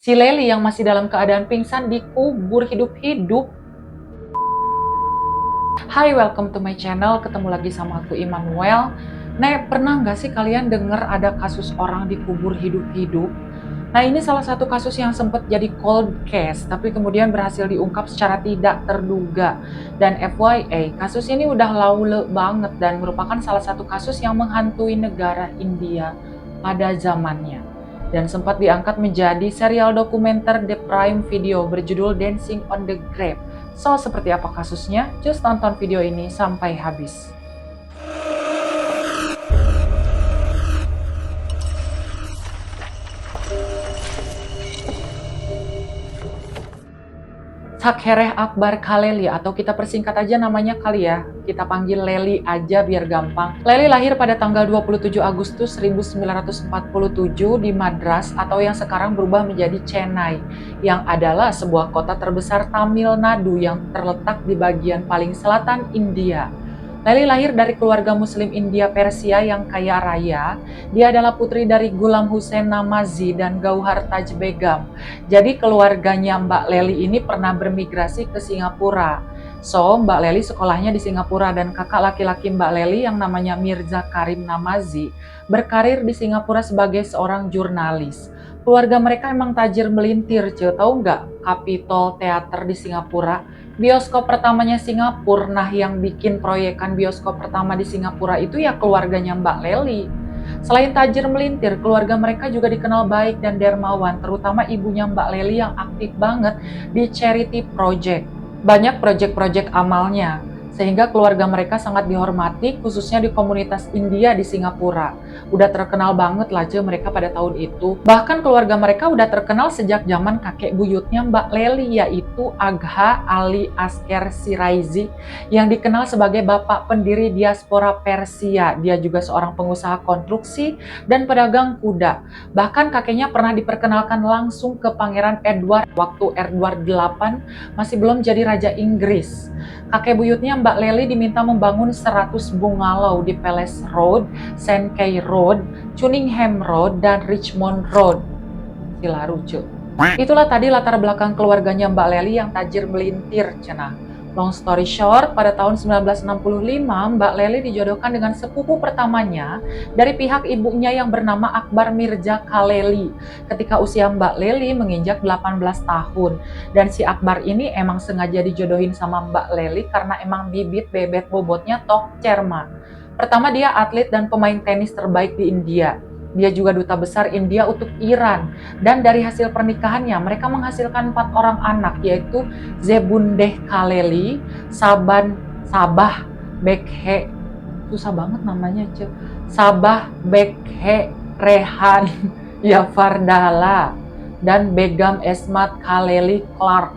Si Lely yang masih dalam keadaan pingsan dikubur hidup-hidup. Hai, welcome to my channel. Ketemu lagi sama aku, Immanuel. Pernah nggak sih kalian denger ada kasus orang dikubur hidup-hidup? Nah, ini salah satu kasus yang sempat jadi cold case, tapi kemudian berhasil diungkap secara tidak terduga. Dan FYI, kasus ini udah laule banget dan merupakan salah satu kasus yang menghantui negara India pada zamannya. Dan sempat diangkat menjadi serial dokumenter The Prime Video berjudul Dancing on the Grave. So, seperti apa kasusnya? Just tonton video ini sampai habis. Sakhereh Akbar Khaleli, atau kita persingkat aja namanya kali ya. Kita panggil Lely aja biar gampang. Lely lahir pada tanggal 27 Agustus 1947 di Madras atau yang sekarang berubah menjadi Chennai, yang adalah sebuah kota terbesar Tamil Nadu yang terletak di bagian paling selatan India. Lely lahir dari keluarga Muslim India Persia yang kaya raya. Dia adalah putri dari Ghulam Hussain Namazi dan Gauhar Taj Begum. Jadi keluarganya Mbak Lely ini pernah bermigrasi ke Singapura. So, Mbak Lely sekolahnya di Singapura dan kakak laki-laki Mbak Lely yang namanya Mirza Karim Namazi berkarir di Singapura sebagai seorang jurnalis. Keluarga mereka emang tajir melintir, tahu nggak? Capitol Theater di Singapura, bioskop pertamanya Singapura. Nah, yang bikin proyekan bioskop pertama di Singapura itu ya keluarganya Mbak Lely. Selain tajir melintir, keluarga mereka juga dikenal baik dan dermawan, terutama ibunya Mbak Lely yang aktif banget di charity project. Banyak project-project amalnya, sehingga keluarga mereka sangat dihormati, khususnya di komunitas India di Singapura. Udah terkenal banget lah mereka pada tahun itu. Bahkan keluarga mereka udah terkenal sejak zaman kakek buyutnya Mbak Lely, yaitu Agha Ali Asghar Siraizi, yang dikenal sebagai bapak pendiri diaspora Persia. Dia juga seorang pengusaha konstruksi dan pedagang kuda. Bahkan kakeknya pernah diperkenalkan langsung ke Pangeran Edward waktu Edward VIII masih belum jadi Raja Inggris. Kakek buyutnya Mbak Lely diminta membangun 100 bungalow di Palace Road, St. Kay Road, Cunningham Road, dan Richmond Road. Gila lucu. Itulah tadi latar belakang keluarganya Mbak Lely yang tajir melintir, cenah. Long story short, pada tahun 1965, Mbak Lely dijodohkan dengan sepupu pertamanya dari pihak ibunya yang bernama Akbar Mirza Khaleli ketika usia Mbak Lely menginjak 18 tahun. Dan si Akbar ini emang sengaja dijodohin sama Mbak Lely karena emang bibit bebet bobotnya tok cerma. Pertama, dia atlet dan pemain tenis terbaik di India. Dia juga duta besar India untuk Iran. Dan dari hasil pernikahannya, mereka menghasilkan 4 orang anak, yaitu Zebundeh Khaleli, Sabah Bekhe, susah banget namanya, Sabah Bekhe Rehan Yafardala, dan Begum Esmat Khaleli Clark.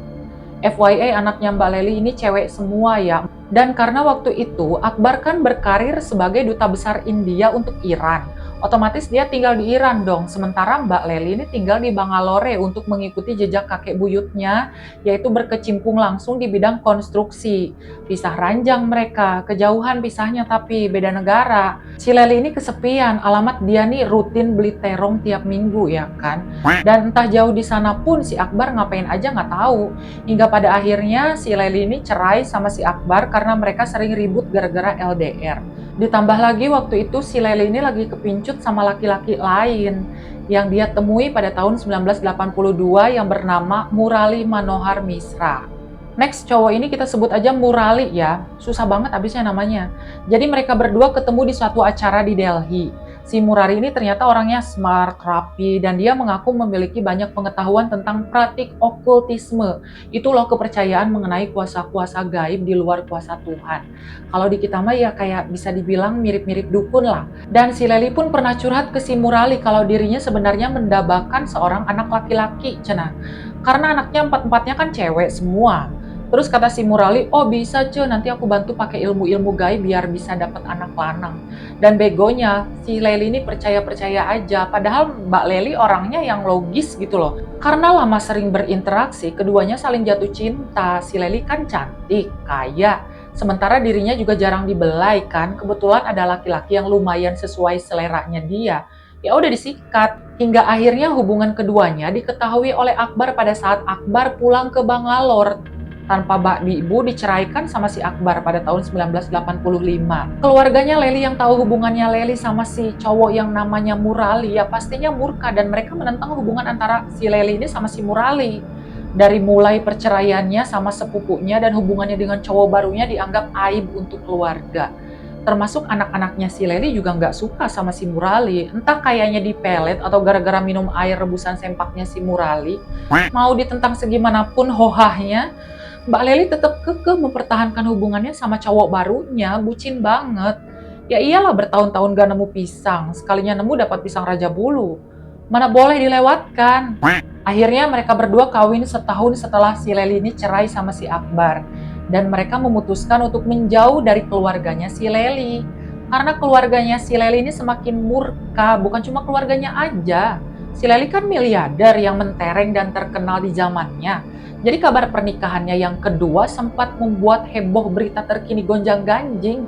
FYI, anaknya Mbak Lely ini cewek semua ya. Dan karena waktu itu Akbar kan berkarir sebagai duta besar India untuk Iran, otomatis dia tinggal di Iran dong. Sementara Mbak Lely ini tinggal di Bangalore untuk mengikuti jejak kakek buyutnya, yaitu berkecimpung langsung di bidang konstruksi. Pisah ranjang mereka, kejauhan pisahnya tapi beda negara. Si Lely ini kesepian, alamat dia nih rutin beli terong tiap minggu ya kan. Dan entah jauh di sana pun si Akbar ngapain aja nggak tahu. Hingga pada akhirnya si Lely ini cerai sama si Akbar karena mereka sering ribut gara-gara LDR. Ditambah lagi waktu itu si Lely ini lagi kepincut sama laki-laki lain yang dia temui pada tahun 1982 yang bernama Murali Manohar Misra. Next, cowok ini kita sebut aja Murali ya, susah banget abisnya namanya. Jadi mereka berdua ketemu di suatu acara di Delhi. Si Murali ini ternyata orangnya smart, rapi, dan dia mengaku memiliki banyak pengetahuan tentang praktik okultisme. Itu loh kepercayaan mengenai kuasa-kuasa gaib di luar kuasa Tuhan. Kalau di kita mah ya kayak bisa dibilang mirip-mirip dukun lah. Dan si Lely pun pernah curhat ke si Murali kalau dirinya sebenarnya mendambakan seorang anak laki-laki, cenah. Karena anaknya empat-empatnya kan cewek semua. Terus kata si Murali, oh bisa nanti aku bantu pakai ilmu-ilmu gaib biar bisa dapat anak lanang. Dan begonya, si Lely ini percaya-percaya aja. Padahal Mbak Lely orangnya yang logis gitu loh. Karena lama sering berinteraksi, keduanya saling jatuh cinta. Si Lely kan cantik, kaya. Sementara dirinya juga jarang dibelai kan. Kebetulan ada laki-laki yang lumayan sesuai seleranya dia. Ya udah disikat. Hingga akhirnya hubungan keduanya diketahui oleh Akbar pada saat Akbar pulang ke Bangalore. Tanpa ibu diceraikan sama si Akbar pada tahun 1985. Keluarganya Lely yang tahu hubungannya Lely sama si cowok yang namanya Murali ya pastinya murka dan mereka menentang hubungan antara si Lely ini sama si Murali. Dari mulai perceraiannya sama sepupunya dan hubungannya dengan cowok barunya dianggap aib untuk keluarga. Termasuk anak-anaknya si Lely juga nggak suka sama si Murali. Entah kayaknya dipelet atau gara-gara minum air rebusan sempaknya si Murali. Mau ditentang segimanapun hohahnya, Mbak Lely tetap kekeh mempertahankan hubungannya sama cowok barunya, bucin banget. Ya iyalah bertahun-tahun gak nemu pisang, sekalinya nemu dapat pisang raja bulu. Mana boleh dilewatkan. Akhirnya mereka berdua kawin setahun setelah si Lely ini cerai sama si Akbar. Dan mereka memutuskan untuk menjauh dari keluarganya si Lely. Karena keluarganya si Lely ini semakin murka, bukan cuma keluarganya aja. Si Lely kan miliarder yang mentereng dan terkenal di zamannya. Jadi kabar pernikahannya yang kedua sempat membuat heboh berita terkini gonjang-ganjing.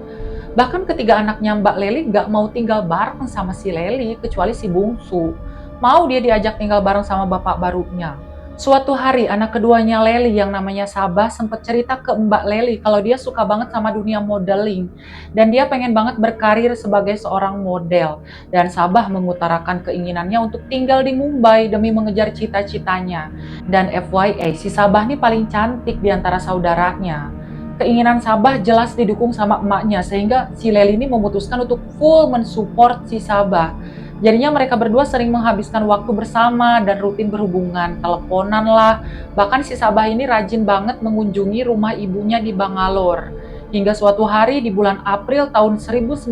Bahkan ketiga anaknya Mbak Lely gak mau tinggal bareng sama si Lely, kecuali si bungsu. Mau dia diajak tinggal bareng sama bapak barunya. Suatu hari anak keduanya Lely yang namanya Sabah sempat cerita ke Mbak Lely kalau dia suka banget sama dunia modeling dan dia pengen banget berkarir sebagai seorang model. Dan Sabah mengutarakan keinginannya untuk tinggal di Mumbai demi mengejar cita-citanya. Dan FYI, si Sabah nih paling cantik di antara saudaranya. Keinginan Sabah jelas didukung sama emaknya sehingga si Lely ini memutuskan untuk full mensupport si Sabah. Jadinya mereka berdua sering menghabiskan waktu bersama dan rutin berhubungan, teleponan lah. Bahkan si Sabah ini rajin banget mengunjungi rumah ibunya di Bangalore. Hingga suatu hari di bulan April tahun 1991,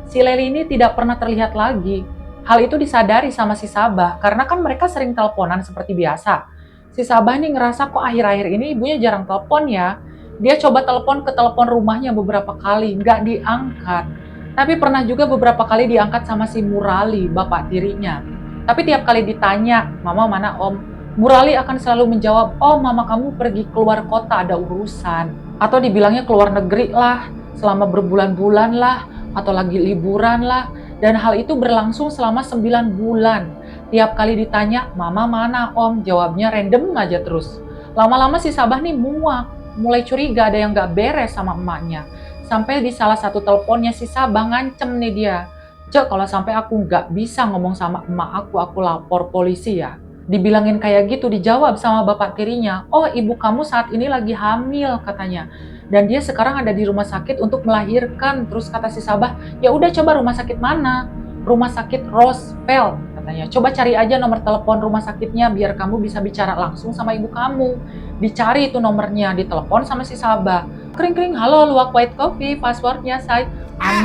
si Lely ini tidak pernah terlihat lagi. Hal itu disadari sama si Sabah karena kan mereka sering teleponan seperti biasa. Si Sabah nih ngerasa kok akhir-akhir ini ibunya jarang telepon ya. Dia coba telepon ke telepon rumahnya beberapa kali, nggak diangkat. Tapi pernah juga beberapa kali diangkat sama si Murali, bapak tirinya. Tapi tiap kali ditanya, "Mama mana Om?" Murali akan selalu menjawab, "Oh, mama kamu pergi keluar kota ada urusan." Atau dibilangnya keluar negeri lah, selama berbulan-bulan lah, atau lagi liburan lah. Dan hal itu berlangsung selama 9 bulan. Tiap kali ditanya, "Mama mana Om?" Jawabnya random aja terus. Lama-lama si Sabah nih muak, mulai curiga ada yang gak beres sama emaknya. Sampai di salah satu teleponnya si Sabah ngancem nih dia. "Cek, kalau sampai aku nggak bisa ngomong sama emak aku lapor polisi ya." Dibilangin kayak gitu dijawab sama bapak tirinya, "Oh, ibu kamu saat ini lagi hamil," katanya. "Dan dia sekarang ada di rumah sakit untuk melahirkan." Terus kata si Sabah, "Ya udah coba rumah sakit mana?" "Rumah sakit Roosevelt," katanya. "Coba cari aja nomor telepon rumah sakitnya biar kamu bisa bicara langsung sama ibu kamu." Dicari itu nomornya, ditelepon sama si Sabah. "Kring-kring, halo Luwak White Coffee, passwordnya saya."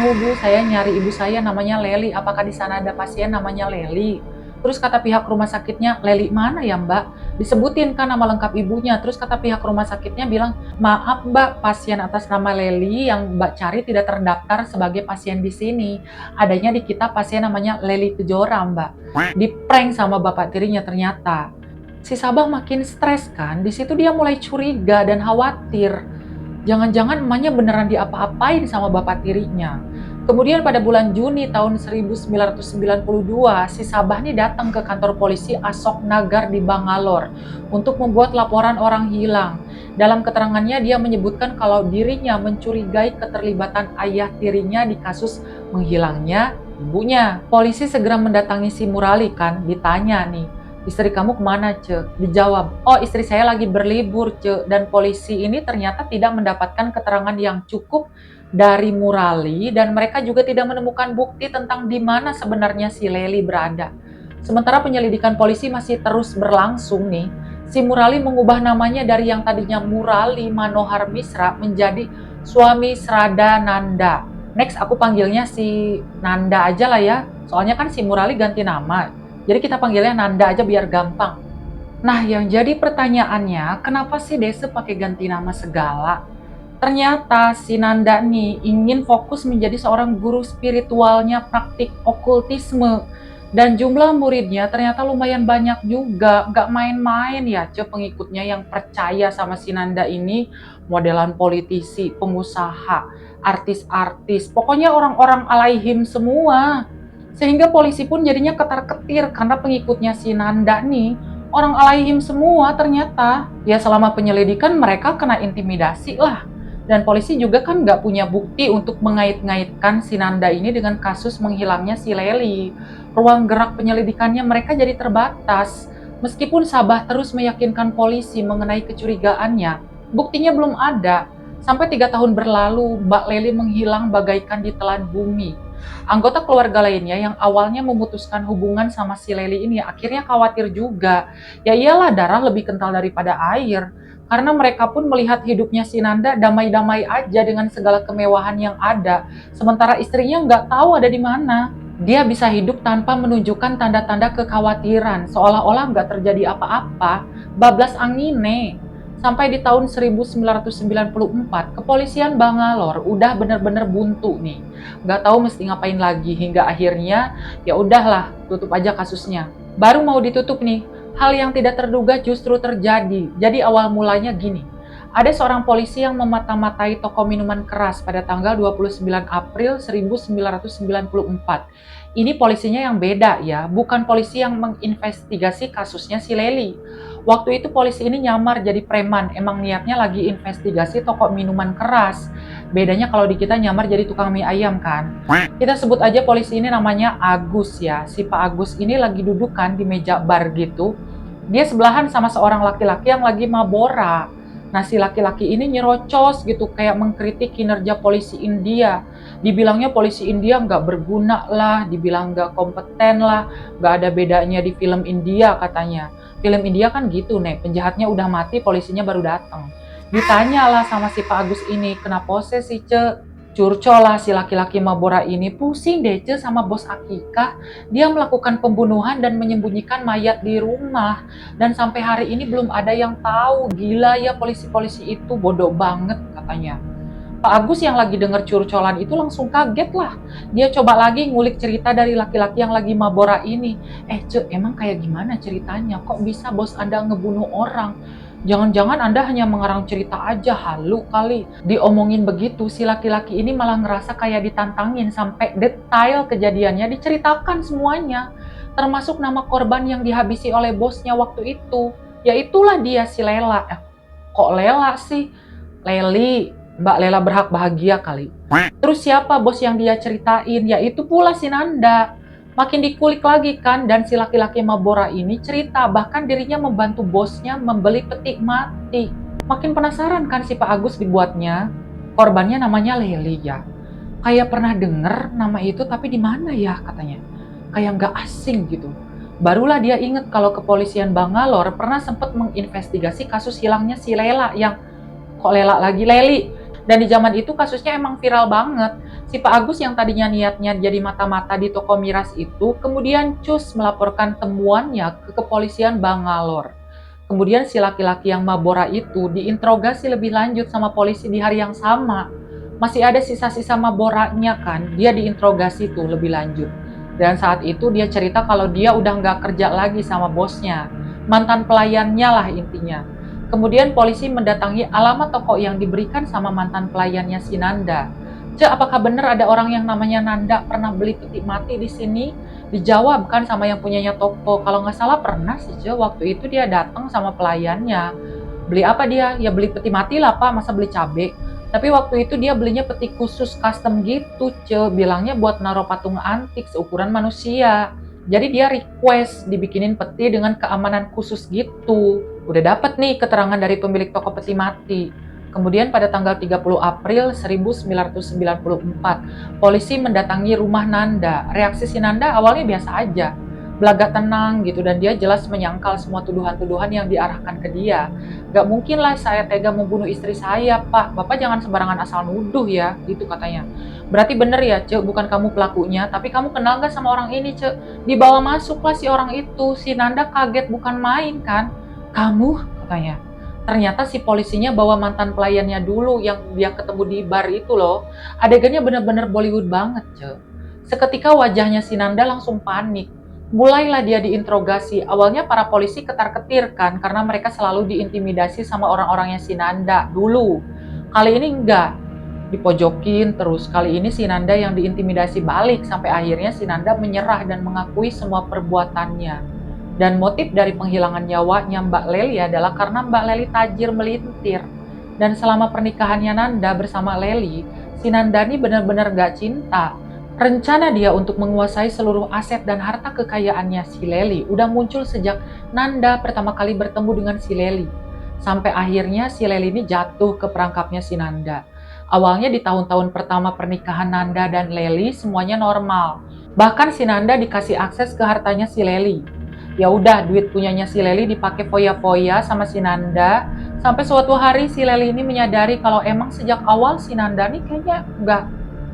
Bu, saya nyari ibu saya namanya Lely, apakah di sana ada pasien namanya Lely?" Terus kata pihak rumah sakitnya, "Lely mana ya Mbak?" Disebutin kan nama lengkap ibunya. Terus kata pihak rumah sakitnya bilang, "Maaf Mbak, pasien atas nama Lely yang Mbak cari tidak terdaftar sebagai pasien di sini. Adanya di kita pasien namanya Lely Kejora Mbak." Di-prank sama bapak tirinya ternyata. Si Sabah makin stres kan, di situ dia mulai curiga dan khawatir. Jangan-jangan emaknya beneran diapa-apain sama bapak tirinya. Kemudian pada bulan Juni tahun 1992, si Sabah nih datang ke kantor polisi Ashok Nagar di Bangalore untuk membuat laporan orang hilang. Dalam keterangannya dia menyebutkan kalau dirinya mencurigai keterlibatan ayah tirinya di kasus menghilangnya ibunya. Polisi segera mendatangi si Murali kan, ditanya nih, "Istri kamu kemana, Ce?" Dijawab, "Oh, istri saya lagi berlibur, Ce." Dan polisi ini ternyata tidak mendapatkan keterangan yang cukup dari Murali dan mereka juga tidak menemukan bukti tentang di mana sebenarnya si Lely berada. Sementara penyelidikan polisi masih terus berlangsung nih, si Murali mengubah namanya dari yang tadinya Murali Manohar Misra menjadi Suami Srada Nanda. Next aku panggilnya si Nanda aja lah ya, soalnya kan si Murali ganti nama. Jadi kita panggilnya Nanda aja biar gampang. Nah, yang jadi pertanyaannya, kenapa sih Dese pakai ganti nama segala? Ternyata si Nanda nih ingin fokus menjadi seorang guru spiritualnya praktik okultisme. Dan jumlah muridnya ternyata lumayan banyak juga, nggak main-main ya pengikutnya yang percaya sama si Nanda ini. Modelan politisi, pengusaha, artis-artis, pokoknya orang-orang alaihim semua. Sehingga polisi pun jadinya ketar-ketir karena pengikutnya si Nanda nih orang alaihim semua ternyata. Ya selama penyelidikan mereka kena intimidasi lah. Dan polisi juga kan nggak punya bukti untuk mengait-ngaitkan si Nanda ini dengan kasus menghilangnya si Leli. Ruang gerak penyelidikannya mereka jadi terbatas. Meskipun Sabah terus meyakinkan polisi mengenai kecurigaannya, buktinya belum ada. Sampai 3 tahun berlalu, Mbak Leli menghilang bagaikan ditelan bumi. Anggota keluarga lainnya yang awalnya memutuskan hubungan sama si Leli ini akhirnya khawatir juga. Ya iyalah, darah lebih kental daripada air. Karena mereka pun melihat hidupnya si Nanda damai-damai aja dengan segala kemewahan yang ada. Sementara istrinya nggak tahu ada di mana. Dia bisa hidup tanpa menunjukkan tanda-tanda kekhawatiran, seolah-olah nggak terjadi apa-apa. Bablas angine. Sampai di tahun 1994, kepolisian Bangalore udah bener-bener buntu nih. Nggak tahu mesti ngapain lagi, hingga akhirnya ya udahlah, tutup aja kasusnya. Baru mau ditutup nih, hal yang tidak terduga justru terjadi. Jadi awal mulanya gini. Ada seorang polisi yang memata-matai toko minuman keras pada tanggal 29 April 1994. Ini polisinya yang beda ya, bukan polisi yang menginvestigasi kasusnya si Leli. Waktu itu polisi ini nyamar jadi preman, emang niatnya lagi investigasi toko minuman keras. Bedanya kalau di kita nyamar jadi tukang mie ayam kan. Kita sebut aja polisi ini namanya Agus ya. Si Pak Agus ini lagi duduk kan di meja bar gitu. Dia sebelahan sama seorang laki-laki yang lagi mabora. Nah si laki-laki ini nyerocos gitu, kayak mengkritik kinerja polisi India. Dibilangnya polisi India nggak berguna lah, dibilang nggak kompeten lah, nggak ada bedanya di film India katanya. Film India kan gitu nih, penjahatnya udah mati, polisinya baru datang. Ditanya lah sama si Pak Agus ini, kenapa sih Ce? Curcol lah si laki-laki mabora ini, pusing deh Ce sama bos Akikah. Dia melakukan pembunuhan dan menyembunyikan mayat di rumah. Dan sampai hari ini belum ada yang tahu. Gila ya polisi-polisi itu, bodoh banget katanya. Pak Agus yang lagi denger curcolan itu langsung kaget lah. Dia coba lagi ngulik cerita dari laki-laki yang lagi mabora ini. Ce, emang kayak gimana ceritanya? Kok bisa bos Anda ngebunuh orang? Jangan-jangan Anda hanya mengarang cerita aja, halu kali. Diomongin begitu, si laki-laki ini malah ngerasa kayak ditantangin sampai detail kejadiannya diceritakan semuanya. Termasuk nama korban yang dihabisi oleh bosnya waktu itu. Ya itulah dia si Lela. Kok Lela sih? Leli. Mbak Lela berhak bahagia kali. Terus siapa bos yang dia ceritain? Yaitu pula si Nanda. Makin dikulik lagi kan, dan si laki-laki mabora ini cerita bahkan dirinya membantu bosnya membeli peti mati. Makin penasaran kan si Pak Agus dibuatnya. Korbannya namanya Leli ya. Kayak pernah denger nama itu tapi di mana ya katanya. Kayak nggak asing gitu. Barulah dia inget kalau kepolisian Bangalore pernah sempat menginvestigasi kasus hilangnya si Lela yang kok Lela lagi Leli. Dan di zaman itu kasusnya emang viral banget. Si Pak Agus yang tadinya niatnya jadi mata-mata di toko miras itu, kemudian cus melaporkan temuannya ke kepolisian Bangalore. Kemudian si laki-laki yang mabora itu diinterogasi lebih lanjut sama polisi di hari yang sama. Masih ada sisa-sisa maboranya kan, dia diinterogasi tuh lebih lanjut. Dan saat itu dia cerita kalau dia udah nggak kerja lagi sama bosnya. Mantan pelayannya lah intinya. Kemudian polisi mendatangi alamat toko yang diberikan sama mantan pelayannya si Nanda. Ce, apakah benar ada orang yang namanya Nanda pernah beli peti mati di sini? Dijawab kan sama yang punyanya toko. Kalau nggak salah pernah sih Ce, waktu itu dia datang sama pelayannya. Beli apa dia? Ya beli peti mati lah Pak, masa beli cabe? Tapi waktu itu dia belinya peti khusus custom gitu Ce, bilangnya buat naruh patung antik seukuran manusia. Jadi dia request dibikinin peti dengan keamanan khusus gitu. Udah dapat nih keterangan dari pemilik toko peti mati. Kemudian pada tanggal 30 April 1994, polisi mendatangi rumah Nanda. Reaksi si Nanda awalnya biasa aja. Belaga tenang gitu, dan dia jelas menyangkal semua tuduhan-tuduhan yang diarahkan ke dia. Gak mungkin lah saya tega membunuh istri saya, Pak. Bapak jangan sembarangan asal nuduh ya, gitu katanya. Berarti bener ya, Cek, bukan kamu pelakunya, tapi kamu kenal gak sama orang ini, Cek? Dibawa masuklah si orang itu. Si Nanda kaget bukan main kan. Kamu? Katanya. Ternyata si polisinya bawa mantan pelayannya dulu yang dia ketemu di bar itu loh. Adegannya bener-bener Bollywood banget, Cek. Seketika wajahnya si Nanda langsung panik. Mulailah dia diinterogasi. Awalnya para polisi ketar-ketir kan, karena mereka selalu diintimidasi sama orang-orangnya si Nanda dulu. Kali ini enggak. dipojokin terus. Kali ini si Nanda yang diintimidasi balik sampai akhirnya si Nanda menyerah dan mengakui semua perbuatannya. Dan motif dari penghilangan nyawanya Mbak Leli adalah karena Mbak Leli tajir melintir. Dan selama pernikahannya Nanda bersama Leli, si Nanda ini benar-benar gak cinta. Rencana dia untuk menguasai seluruh aset dan harta kekayaannya si Leli udah muncul sejak Nanda pertama kali bertemu dengan si Leli. Sampai akhirnya si Leli ini jatuh ke perangkapnya si Nanda. Awalnya di tahun-tahun pertama pernikahan Nanda dan Leli semuanya normal. Bahkan si Nanda dikasih akses ke hartanya si Leli. Ya udah, duit punyanya si Leli dipakai foya-foya sama si Nanda. Sampai suatu hari si Leli ini menyadari kalau emang sejak awal si Nanda nih kayaknya nggak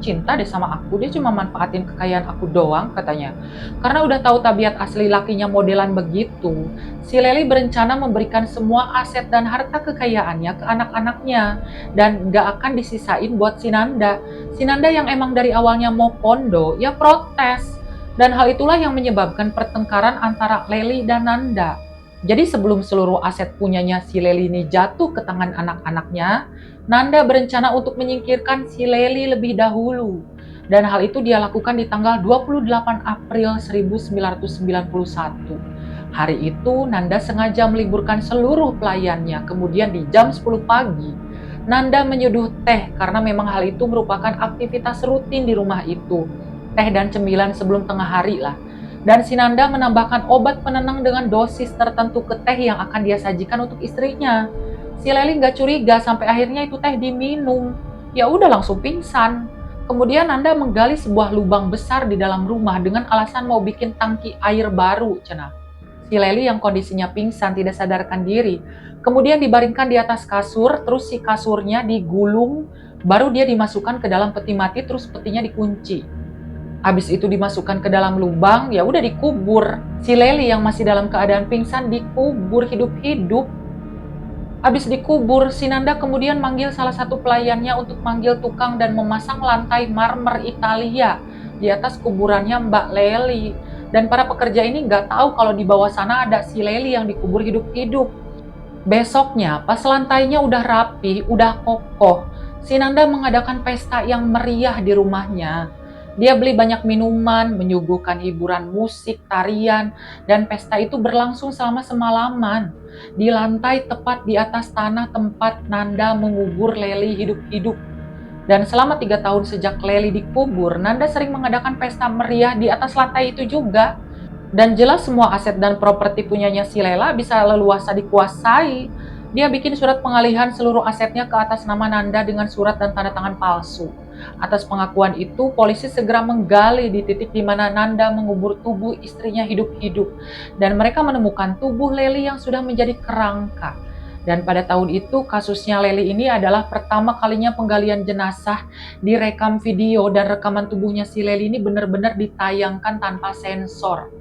cinta deh sama aku, dia cuma manfaatin kekayaan aku doang katanya. Karena udah tahu tabiat asli lakinya modelan begitu, si Leli berencana memberikan semua aset dan harta kekayaannya ke anak-anaknya dan gak akan disisain buat si Nanda. Si Nanda yang emang dari awalnya mau kondo, ya protes. Dan hal itulah yang menyebabkan pertengkaran antara Leli dan Nanda. Jadi sebelum seluruh aset punyanya si Leli ini jatuh ke tangan anak-anaknya, Nanda berencana untuk menyingkirkan si Leli lebih dahulu. Dan hal itu dia lakukan di tanggal 28 April 1991. Hari itu Nanda sengaja meliburkan seluruh pelayannya, kemudian di jam 10 pagi, Nanda menyeduh teh karena memang hal itu merupakan aktivitas rutin di rumah itu. Teh dan cemilan sebelum tengah hari lah. Dan si Nanda menambahkan obat penenang dengan dosis tertentu ke teh yang akan dia sajikan untuk istrinya. Si Leli nggak curiga sampai akhirnya itu teh diminum. Ya udah langsung pingsan. Kemudian Nanda menggali sebuah lubang besar di dalam rumah dengan alasan mau bikin tangki air baru, cenah. Si Leli yang kondisinya pingsan tidak sadarkan diri. Kemudian dibaringkan di atas kasur, terus si kasurnya digulung, baru dia dimasukkan ke dalam peti mati, terus petinya dikunci. Habis itu dimasukkan ke dalam lubang, ya udah dikubur. Si Leli yang masih dalam keadaan pingsan dikubur hidup-hidup. Habis dikubur, si Nanda kemudian manggil salah satu pelayannya untuk manggil tukang dan memasang lantai marmer Italia di atas kuburannya Mbak Leli. Dan para pekerja ini nggak tahu kalau di bawah sana ada si Leli yang dikubur hidup-hidup. Besoknya, pas lantainya udah rapi, udah kokoh, si Nanda mengadakan pesta yang meriah di rumahnya. Dia beli banyak minuman, menyuguhkan hiburan musik, tarian, dan pesta itu berlangsung selama semalaman. Di lantai tepat di atas tanah tempat Nanda mengubur Leli hidup-hidup. Dan selama 3 tahun sejak Leli dikubur, Nanda sering mengadakan pesta meriah di atas lantai itu juga. Dan jelas semua aset dan properti punyanya si Lela bisa leluasa dikuasai. Dia bikin surat pengalihan seluruh asetnya ke atas nama Nanda dengan surat dan tanda tangan palsu. Atas pengakuan itu, polisi segera menggali di titik di mana Nanda mengubur tubuh istrinya hidup-hidup. Dan mereka menemukan tubuh Leli yang sudah menjadi kerangka. Dan pada tahun itu, kasusnya Leli ini adalah pertama kalinya penggalian jenazah direkam video dan rekaman tubuhnya si Leli ini benar-benar ditayangkan tanpa sensor.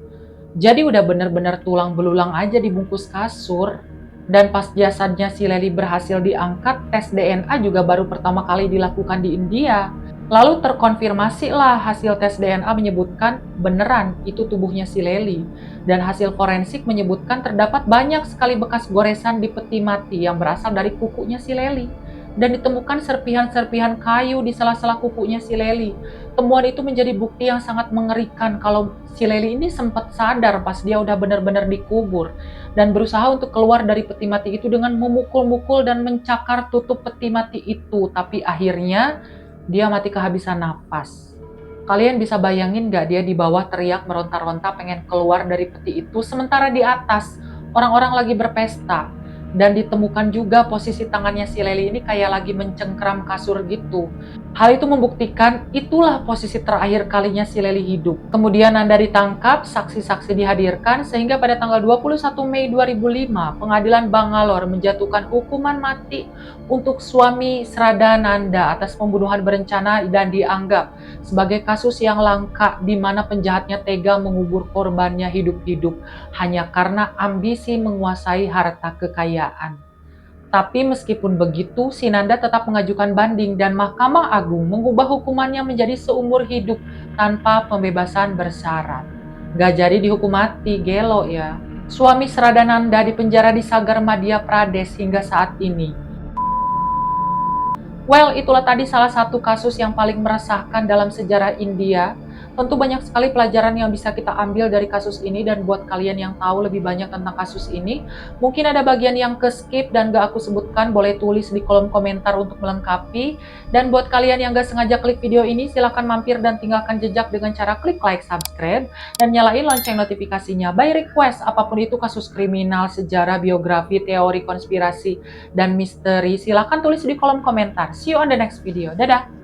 Jadi udah benar-benar tulang belulang aja dibungkus kasur. Dan pas jasadnya si Leli berhasil diangkat, tes DNA juga baru pertama kali dilakukan di India. Lalu terkonfirmasi lah hasil tes DNA menyebutkan beneran itu tubuhnya si Leli. Dan hasil forensik menyebutkan terdapat banyak sekali bekas goresan di peti mati yang berasal dari kukunya si Leli. Dan ditemukan serpihan-serpihan kayu di sela-sela kukunya si Leli. Temuan itu menjadi bukti yang sangat mengerikan kalau si Leli ini sempat sadar pas dia udah benar-benar dikubur dan berusaha untuk keluar dari peti mati itu dengan memukul-mukul dan mencakar tutup peti mati itu, tapi akhirnya dia mati kehabisan napas. Kalian bisa bayangin gak dia di bawah teriak meronta-ronta pengen keluar dari peti itu, sementara di atas orang-orang lagi berpesta. Dan ditemukan juga posisi tangannya si Leli ini kayak lagi mencengkram kasur gitu. Hal itu membuktikan itulah posisi terakhir kalinya si Leli hidup. Kemudian Nanda ditangkap, saksi-saksi dihadirkan, sehingga pada tanggal 21 Mei 2005, Pengadilan Bangalore menjatuhkan hukuman mati untuk suami Srada Nanda atas pembunuhan berencana dan dianggap sebagai kasus yang langka di mana penjahatnya tega mengubur korbannya hidup-hidup hanya karena ambisi menguasai harta kekayaan. Tapi meskipun begitu, si Nanda tetap mengajukan banding dan Mahkamah Agung mengubah hukumannya menjadi seumur hidup tanpa pembebasan bersyarat. Gak jadi dihukum mati, gelo ya. Suami Srada Nanda dipenjara di Sagar Madhya Pradesh hingga saat ini. Well, itulah tadi salah satu kasus yang paling meresahkan dalam sejarah India. Tentu banyak sekali pelajaran yang bisa kita ambil dari kasus ini, dan buat kalian yang tahu lebih banyak tentang kasus ini, mungkin ada bagian yang ke-skip dan gak aku sebutkan, boleh tulis di kolom komentar untuk melengkapi. Dan buat kalian yang gak sengaja klik video ini, silahkan mampir dan tinggalkan jejak dengan cara klik like, subscribe, dan nyalain lonceng notifikasinya. By request, apapun itu kasus kriminal, sejarah, biografi, teori konspirasi, dan misteri, silahkan tulis di kolom komentar. See you on the next video. Dadah!